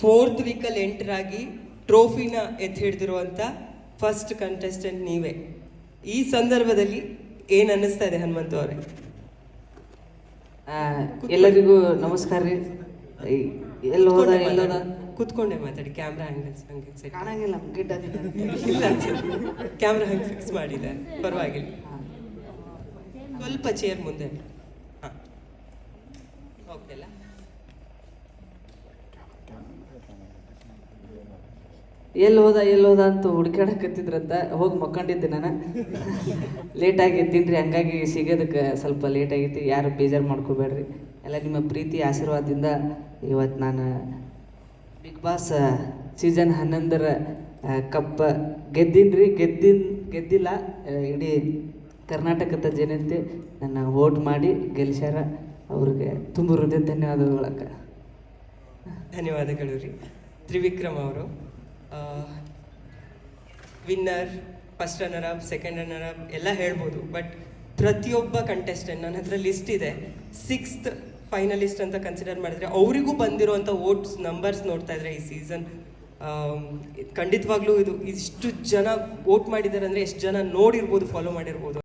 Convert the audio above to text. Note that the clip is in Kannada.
4th ವೀಕಲ್ಲಿ ಎಂಟರ್ ಆಗಿ ಟ್ರೋಫಿನ ಎತ್ತಿ ಹಿಡಿದಿರುವಂಥ ಫಸ್ಟ್ ಕಂಟೆಸ್ಟೆಂಟ್ ನೀವೇ. ಈ ಸಂದರ್ಭದಲ್ಲಿ ಏನು ಅನ್ನಿಸ್ತಾ ಇದೆ ಹನುಮಂತು ಅವರೇ? ಎಲ್ಲರಿಗೂ ನಮಸ್ಕಾರ ರೀ. ಎಲ್ಲೋದ ಕುತ್ಕೊಂಡೆ ಮಾತಾಡಿ, ಕ್ಯಾಮ್ರಾ ಆ್ಯಂಗಲ್ಸ್ ಹಂಗೆ ಸೆಟ್ ಕಾಣಂಗಿಲ್ಲ, ಗಿಡ್ಡ ಇಲ್ಲ ಕ್ಯಾಮ್ರಾ ಹಂಗೆ ಫಿಕ್ಸ್ ಮಾಡಿದೆ, ಪರವಾಗಿಲ್ಲ. ಸ್ವಲ್ಪ ಚೇರ್ ಮುಂದೆ. ಹಾಂ ಓಕೆ ಅಲ್ಲ? ಎಲ್ಲಿ ಹೋದ ಅಂತ ಹುಡುಕಾಡಕತ್ತಿದ್ರಂತ ಹೋಗಿ ಮಕ್ಕೊಂಡಿದ್ದೆ ನಾನು. ಲೇಟಾಗಿ ಎತ್ತೀನಿ, ಹಂಗಾಗಿ ಸಿಗೋದಕ್ಕೆ ಸ್ವಲ್ಪ ಲೇಟ್ ಆಗೈತಿ. ಯಾರು ಬೇಜಾರು ಮಾಡ್ಕೋಬೇಡ್ರಿ. ಎಲ್ಲ ನಿಮ್ಮ ಪ್ರೀತಿ ಆಶೀರ್ವಾದದಿಂದ ಇವತ್ತು ನಾನು ಬಿಗ್ ಬಾಸ್ ಸೀಸನ್ 11ರ ಕಪ್ ಗೆದ್ದಿನ್ರಿ. ಗೆದ್ದಿಲ್ಲ, ಇಡೀ ಕರ್ನಾಟಕದ ಜನತೆ ನನ್ನ ವೋಟ್ ಮಾಡಿ ಗೆಲ್ಸ್ಯಾರ. ಅವ್ರಿಗೆ ತುಂಬ ಹೃದಯ ಧನ್ಯವಾದಗಳಕ್ಕ. ಧನ್ಯವಾದಗಳು ರೀ. ತ್ರಿವಿಕ್ರಮ್ ಅವರು winner, first runner up, second runner up ಎಲ್ಲ ಹೇಳ್ಬೋದು. ಬಟ್ ಪ್ರತಿಯೊಬ್ಬ ಕಂಟೆಸ್ಟೆಂಟ್, ನನ್ನ ಹತ್ರ ಲಿಸ್ಟ್ ಇದೆ, 6th ಫೈನಲಿಸ್ಟ್ ಅಂತ ಕನ್ಸಿಡರ್ ಮಾಡಿದ್ರೆ ಅವರಿಗೂ ಬಂದಿರುವಂಥ ವೋಟ್ಸ್ ನಂಬರ್ಸ್ ನೋಡ್ತಾ ಇದ್ರೆ ಈ ಸೀಸನ್ ಖಂಡಿತವಾಗ್ಲೂ ಇದು ಇಷ್ಟು ಜನ ವೋಟ್ ಮಾಡಿದ್ದಾರೆ ಅಂದರೆ ಎಷ್ಟು ಜನ ನೋಡಿರ್ಬೋದು, ಫಾಲೋ ಮಾಡಿರ್ಬೋದು.